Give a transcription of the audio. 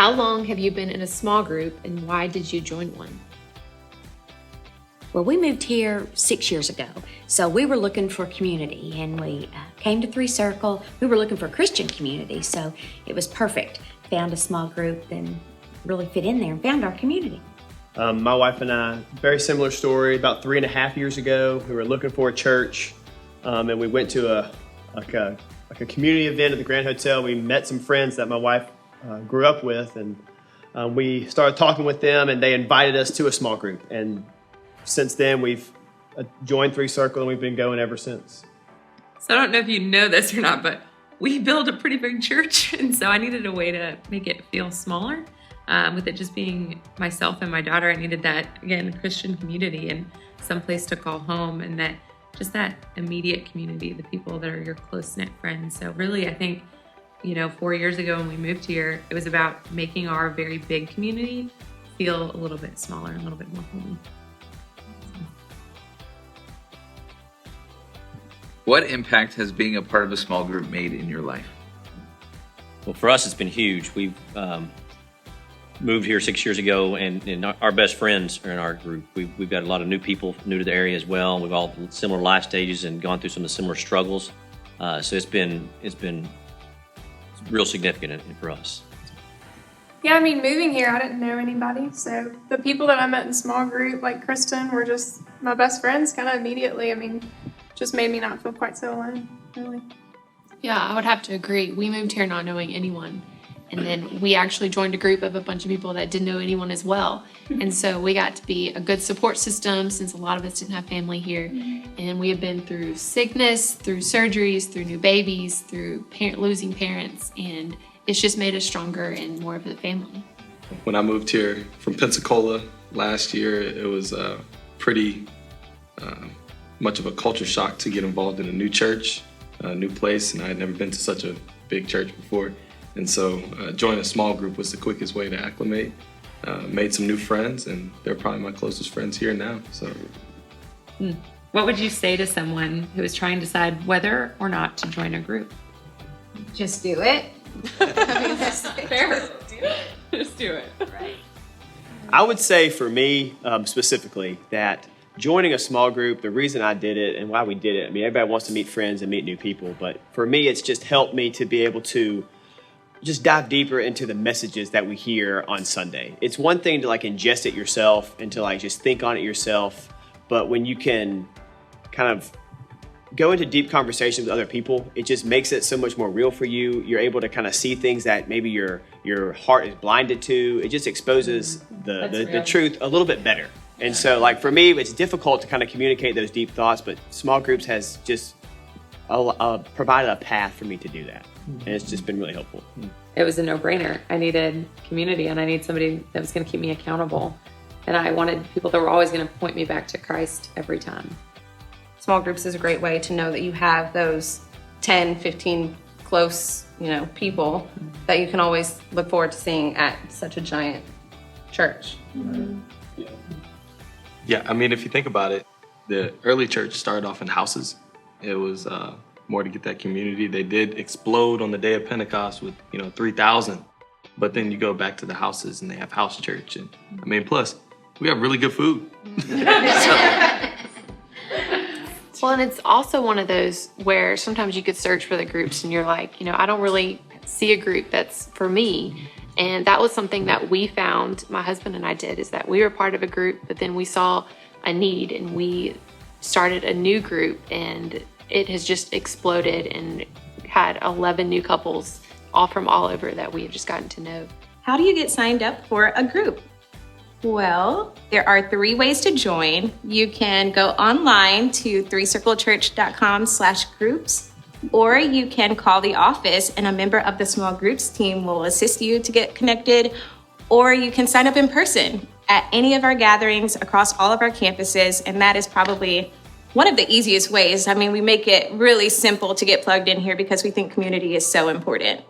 How long have you been in a small group and why did you join one? Well, we moved here 6 years ago, so we were looking for community, and we came to Three Circle. We were looking for a Christian community, so it was perfect. Found a small group and really fit in there and found our community. My wife and I, very similar story. About 3.5 years ago, we were looking for a church, and we went to a community event at the Grand Hotel. We met some friends that my wife grew up with, and we started talking with them, and they invited us to a small group. And since then, we've joined Three Circle, and we've been going ever since. So I don't know if you know this or not, but we built a pretty big church, and so I needed a way to make it feel smaller. With it just being myself and my daughter, I needed that, again, Christian community and some place to call home, and that immediate community, the people that are your close-knit friends. So really, I think, 4 years ago when we moved here, it was about making our very big community feel a little bit smaller, a little bit more homey. What impact has being a part of a small group made in your life? Well, for us, it's been huge. We've moved here 6 years ago, and our best friends are in our group. We've got a lot of new people new to the area as well. We've all similar life stages and gone through some of the similar struggles. So it's been real significant for us. Yeah, moving here, I didn't know anybody. So the people that I met in small group, like Kristen, were just my best friends kind of immediately. Just made me not feel quite so alone, really. Yeah, I would have to agree. We moved here not knowing anyone. And then we actually joined a group of a bunch of people that didn't know anyone as well. And so we got to be a good support system since a lot of us didn't have family here. And we have been through sickness, through surgeries, through new babies, through losing parents. And it's just made us stronger and more of a family. When I moved here from Pensacola last year, it was pretty much of a culture shock to get involved in a new church, a new place, and I had never been to such a big church before. And so joining a small group was the quickest way to acclimate. Made some new friends, and they're probably my closest friends here now. So, What would you say to someone who is trying to decide whether or not to join a group? Just do it. That's fair. Just do it. Right. I would say for me specifically that joining a small group, the reason I did it and why we did it, everybody wants to meet friends and meet new people, but for me, it's just helped me to be able to just dive deeper into the messages that we hear on Sunday. It's one thing to ingest it yourself and to just think on it yourself, but when you can kind of go into deep conversations with other people, it just makes it so much more real for you. You're able to kind of see things that maybe your heart is blinded to. It just exposes the truth a little bit better. And so for me, it's difficult to kind of communicate those deep thoughts, but small groups has just provided a path for me to do that. And it's just been really helpful. It was a no-brainer. I needed community, and I needed somebody that was going to keep me accountable. And I wanted people that were always going to point me back to Christ every time. Small groups is a great way to know that you have those 10, 15 close, people that you can always look forward to seeing at such a giant church. yeah, if you think about it, the early church started off in houses. It was more to get that community. They did explode on the day of Pentecost with 3,000, but then you go back to the houses and they have house church, and plus we have really good food. Well, and it's also one of those where sometimes you could search for the groups and you're like, I don't really see a group that's for me. And that was something that we found, my husband and I did, is that we were part of a group, but then we saw a need and we started a new group, and it has just exploded and had 11 new couples all from all over that we have just gotten to know. How do you get signed up for a group? Well, there are 3 ways to join. You can go online to threecirclechurch.com/groups, or you can call the office and a member of the small groups team will assist you to get connected, or you can sign up in person at any of our gatherings across all of our campuses, and that is probably one of the easiest ways. We make it really simple to get plugged in here because we think community is so important.